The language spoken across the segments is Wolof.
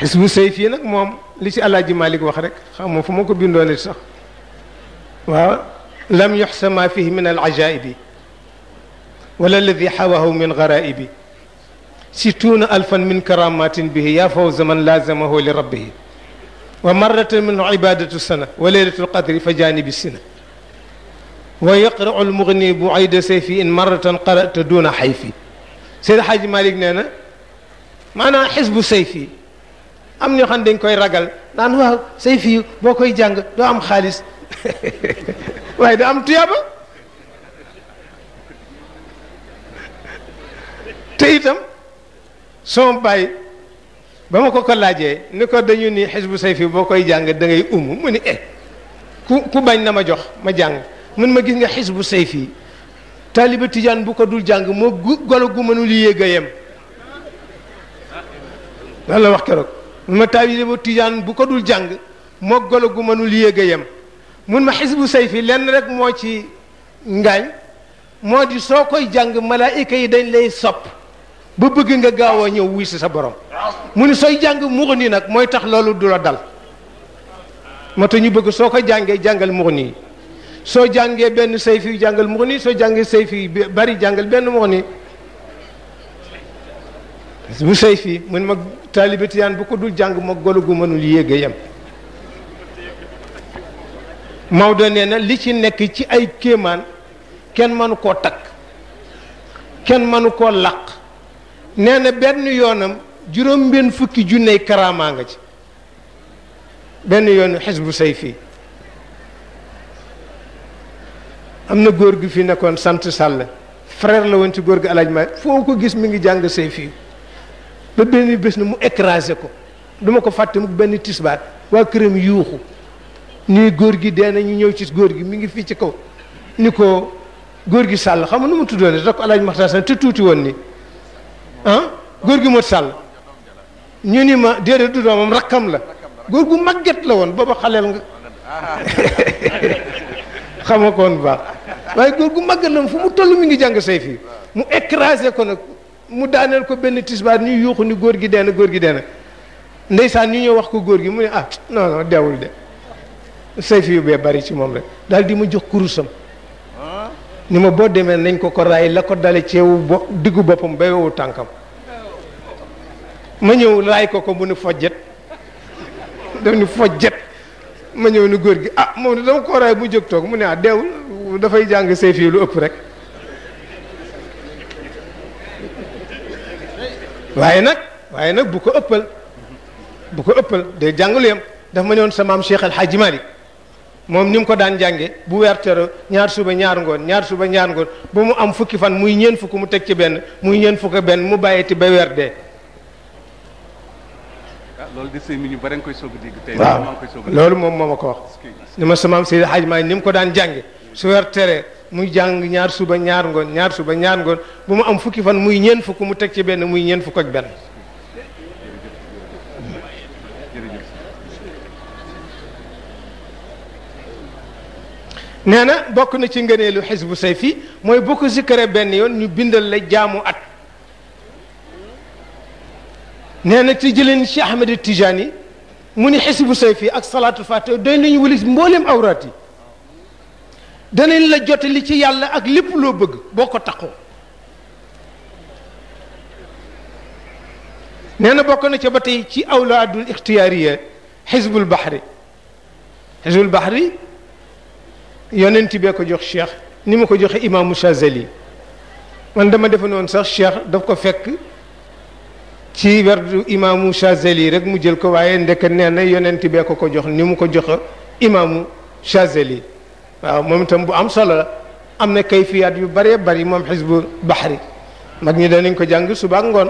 xisbu sayfi nag moom li ci Alaaji Malik wax rek xam nga fu ma ko bindoon sax waaw lam yuxsa ma fihi min al ajaibi wala alladi xawahu min garaibi situna alfan min karamatin bihi ya fawza man lazamahu li rabbihi wa marratan minhu ibadatu sana wa leylatu lqadri fa janibi sina wa yaqrau almugni bu ayda sayfi in marratan qarata duna xayfi Seydi Xaaji Malik nee na maanaam xisbu sayfi am ñoo xam dañ koy ragal naan waaw sayfi boo koy jàng doo am xaalis waaye doo am tuyaaba te itam sama bàyyi ba ma ko laajee ni ko dañu ni xisbu sayfi boo koy jàng da ngay mu ni ku bañ na ma jox ma jàng mun ma gis nga xisbu sayfi taaliba tijaan bu ko dul jàng moo golo gu mënul yéeg a yem lan la wax keroog mun ma taaliba tijaan bu ko dul jàng moo golo gu mënul yéeg a yem mun ma xisbu sayfi lenn rek moo ci ngaañ moo di soo koy jàng malaayika yi dañ lay sopp ba bëgg nga gaaw a ñëw wuy si sa borom mu ni sooy jàng Mughni nag mooy tax loolu du la dal moo tax ñu bëgg soo ko jàngee jàngal Mughni yi soo jàngee benn sayfi jàngal Mughni soo jàngee sayfi bari jàngal benn Mughni bu sayfi mun ma taalibe tijaan bu ko dul jàng ma golo gu mënul yéeg a yem Maodo nee na li ci nekk ci ay kéemaan kenn mënu koo takk kenn mënu koo laq nee na benn yoonam juróom benn fukki junney karaamaa nga ci benn yoonu xisbu sayfi am na góor gi fi nekkoon sant Sall frère la woon ci góor gi alaaj ma foo ko gis mi ngi jàng sayfi ba benn bés na mu écrasé ko duma ko fàtte mu benn tisbaat waa këram yuuxu nii góor gi dee na ñu ñëw ci góor gi mi ngi fii ci kaw ni ko góor gi Sall xam nga nu mu tuddoon ne da ko alaaj Maxtaar Sall te tuuti woon ni góor gi mot Sall ñu ni ma déedéet du doomam rakkam la góor gu màgget la woon booba xaleel nga xama ko woon bu baax waaye góor gu màgget la fu mu toll mi ngi jàng sayfi mu écrasé ko nag mu daaneel ko benn tisbaar ñu yuuxu ni góor gi dee na góor gi dee na ndeysaan ñu ñëw wax ko góor gi mu ne non non deewul de sayfi yu bee bari ci moom rek daal di ma jox kurusam ni ma boo demee nañ ko raay la ko dale ceewu diggu boppam ba yowu tànkam ma ñëw raay ko mu ni fojjet daf ni fojjet ma ñëw ni góor gi moom ne dama ko raay mu jóg toog mu ne deewul dafay jàng sayfi lu ëpp rek waaye nag bu ko ëppal day jàng lu yem daf ma ñëwoon sa maam Cheikh El Hadji Malick moom ni mu ko daan jànge bu weer tero ñaar suba ñaar ngoon ñaar suba ñaar ngoon ba mu am fukki fan muy ñeent fukk mu teg ci benn muy ñeent fukk benn mu bàyyiti ba weer dee. loolu de sëñ bi ñu bari nga koy soog a dégg tey. waaw loolu moom moo ma ko wax. ni ma sama Seydi Hadji Malick ni mu ko daan jànge su weer tere muy jàng ñaar suba ñaar ngoon ñaar suba ñaar ngoon ba mu am fukki fan muy ñeent fukk mu teg ci benn muy ñeent fukk ak benn. nee na bokk na ci ngëneelu xisbu sayfi mooy boo ko zikkare benn yoon ñu bindal la jaamu at. nee na ci jëleen Cheikh Ahmed Tijani mu ni xisbu sayfi ak salaatul fatiha doy nañu wëlis mbooleem awraat yi danañ la jotali ci yàlla ak lépp loo bëgg boo ko taxoo. nee na bokk na ca ba tey ci awlaadul ixtiyaariya xisbul baxri xisbul baxri yonent bee ko jox cheikh ni ma ko joxe imaamu Chazali man dama defe noonu sax cheikh daf ko fekk ci werdu imaamu Chazali rek mu jël ko waaye ndeke nee na yonent bee ko jox ni mu ko joxe imaamu Chazali waaw moom itam bu am solo la am na kayfiyaat yu bëree bëri moom xisbu baxri mag ñi danañ ko jàng suba ak ngoon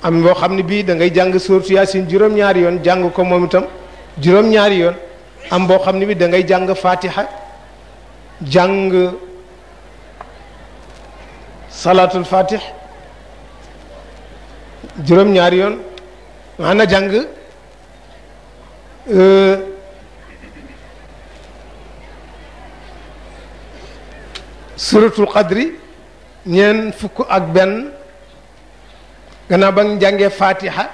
am boo xam ne bii da ngay jàng suuratu Yaasin juróom-ñaari yoon jàng ko moom itam juróom-ñaari yoon am boo xam ne bii da ngay jàng Fatiha jàng salaatul Fatih juróom-ñaari yoon maanaam jàng suratul qadri ñeen fukk ak benn gannaaw ba nga jàngee Fatiha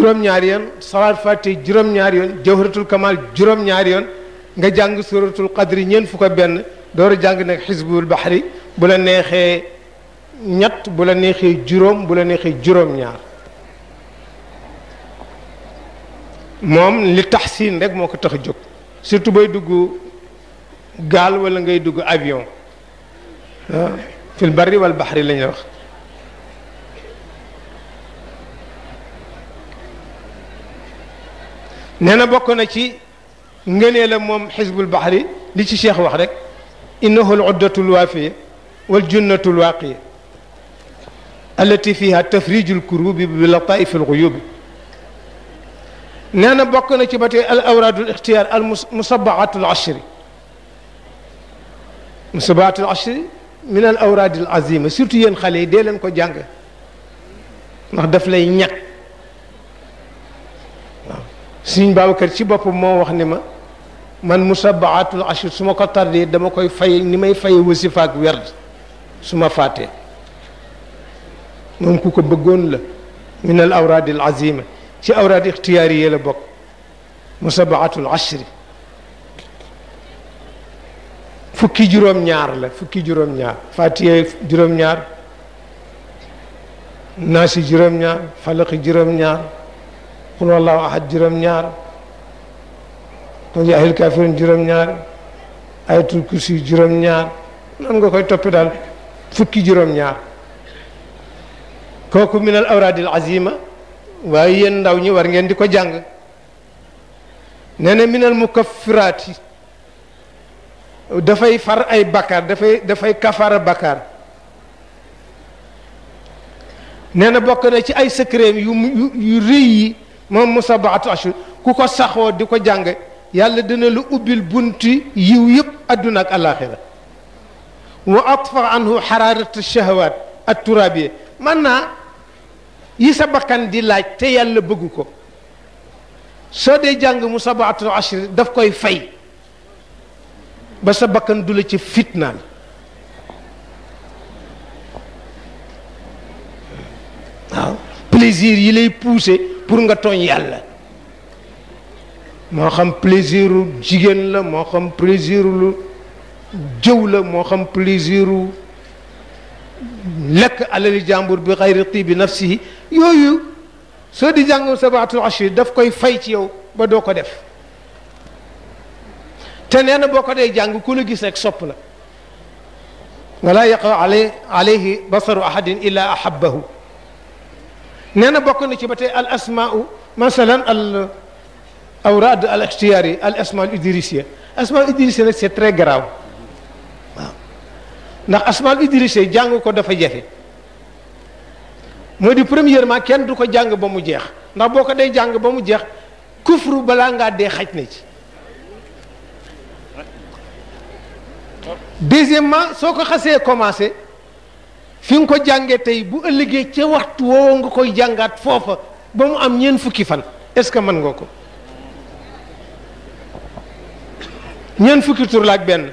juróom-ñaari yoon salaat fatiha juróom-ñaari yoon jawharatul kamal juróom-ñaari yoon nga jàng suratul qadri ñeent fukk ak benn door a jàng nag xisbul baxri bu la neexee ñett bu la neexee juróom bu la neexee juróom-ñaar moom li taxsin rek moo ko tax a jóg surtout bay dugg gaal wala ngay dugg avion fil barri wal baxri la ñuy wax nee na bokk na ci ngënee la moom xisbul baxri li ci cheikh wax rek innahu al-uddatu al-waafiya wal junnatu al-waaqiya allati fiha tafriju al-kurubi bi lataifi al-ghuyubi nee na bokk na ci ba tey al awraadu al-ixtiyaar al musabaatu al-ashri musabaatu al-ashri min al awraadi al-azima surtout yéen xale yi dee leen ko jàng ndax daf lay ñàkk waaw Sëriñ Babacar ci boppam moo wax ni ma man musabaatul ashir su ma ko tardé dama koy fay ni may fay wasifa ak werd su ma fàttee moom ku ko bëggoon la min al awraad al azima ci awraad ixtiyaari yi la bokk musabaatul ashri fukki juróom-ñaar la fukki juróom-ñaar fatiha juróom-ñaar naasi juróom-ñaar falaqi juróom-ñaar qul wallahu ahad juróom-ñaar qul yaa ayyuhal kaafiruun juróom-ñaar ayatul kursi juróom-ñaar nan nga koy toppi daal fukki juróom-ñaar kooku min al awraadil azima waaye yéen ndaw ñi war ngeen di ko jàng nee na min al mukaffiraati dafay far ay bakkaar dafay kafara bakkaar nee na bokk na ci ay secret yu rëy yi moom musabaatu ashur ku ko saxoo di ko jàng yàlla dina la ubbil bunti yiw yëpp adduna ak alaxira wa atfa anhu xararat shahawat at turabiya man naa yi sa bakkan di laaj te yàlla bëgg ko soo dee jàng musabaatu ashur daf koy fay ba sa bakkan du la ci fitnaal waaw plaisir yi lay pousser pour nga tooñ yàlla moo xam plaisiru jigéen la moo xam plaisiru lu jëw la moo xam plaisiru lekk alali jàmbur bi xayri tibi nafsihi yooyu soo di jàng sabaatul ashir daf koy fay ci yow ba doo ko def te nee na boo ko dee jàng ku la gis rek sopp la wala yaqa alayhi basaru ahadin illa ahabbahu nee na bokk na ci ba tey al asmaau masalan al awraad al ixtiyaari al asmaa al idrisiya asmaa al idrisiya nag c'est très grave waaw ndax asmaa al idrisiya jàng ko dafa jafe moo di premièrement kenn du ko jàng ba mu jeex ndax boo ko dee jàng ba mu jeex kufru balaa ngaa dee xaj na ci deuxièmement soo ko xasee commencé fi nga ko jàngee tey bu ëllëgee ca waxtu woowu nga koy jàngaat foofa ba mu am ñeent fukki fan est-ce que mën nga ko ñeent fukki tur la ak benn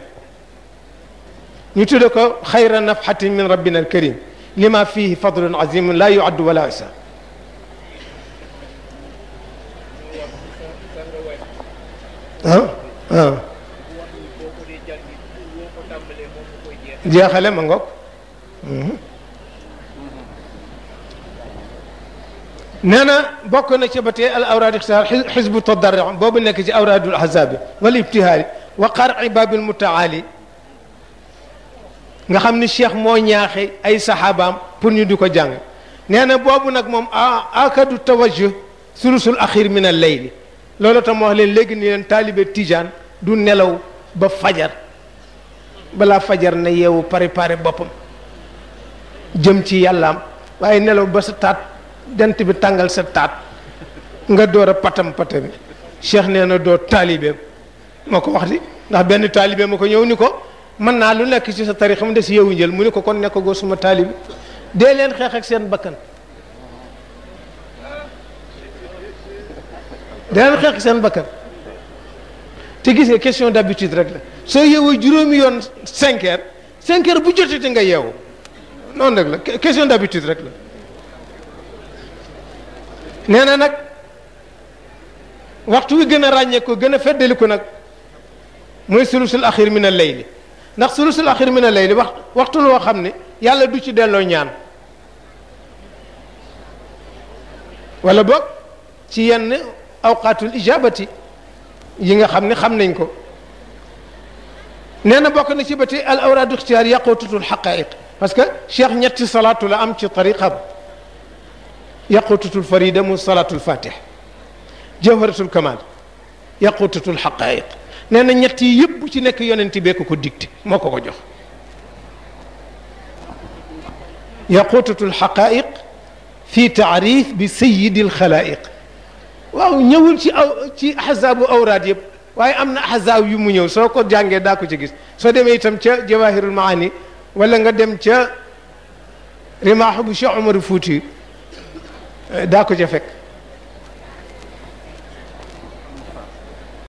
ñu tudde ko xayra nafhatin min rabbina al karim lima fihi fadlun azimun la yuaddu wala yusa jeexale ma ngoog nee na bokk na ci ba tey al awraad ixtiyaar xisbu tadarru boobu nekk ci awraadul ahzaabi wal ibtihaari wa qar'i baabil mutaali nga xam ni cheikh moo ñaaxe ay saxaabaam pour ñu di ko jàng nee na boobu nag moom akadu tawajjuh sulusul axir min al layli loolu tam wax leen léegi ni leen taalibe tijaan du nelaw ba fajar balaa fajar na yeewu préparé boppam jëm ci yàllaam waaye nelaw ba sa taat jant bi tàngal sa taat nga door a patam patami cheikh nee na doo taalibeem moo ko wax di ndax benn taalibe ma ko ñëw ni ko mën naa lu nekk ci sa tarix mu des yeewu njël mu ni ko kon nekk goo suma taalibe dee leen xeex ak seen bakkan dee leen xeex ak seen bakkan te gisee question d'habitude rek la soo yeewoo juróomi yoon 5 heures 5 heures bu jotee te nga yeewu noonu rek la question d'habitude rek la nee na nag waxtu wi gën a ràññee ko gën a feddaliku nag mooy sulusul axir min al layli ndax sulusul axir min al layli waxtu loo xam ne yàlla du ci delloo ñaan wala boog ci yenn awqaatul ijabati yi nga xam ne xam nañ ko nee na bokk na ci ba tey al awraadu ixtiyaar yaqutatul xaqaiq parce que cheikh ñetti salaatu la am ci tariqa yaqutatul farida mu salaatul fatih jawharatul kamal yaqutatul xaqaiq nee na ñett yi yëpp bu ci nekk yonent bee ko dicté moo ko jox yaqutatul xaqaiq fi taarif bi sayidil xalaiq waaw ñëwul ci ahzaabu awraad yëpp waaye am na ahzaab yu mu ñëw soo ko jàngee daa ko ci gis soo demee itam ca jawahirul maani wala nga dem ca rimaaxu bu Cheikh Omar Fuuti daa ko ca fekk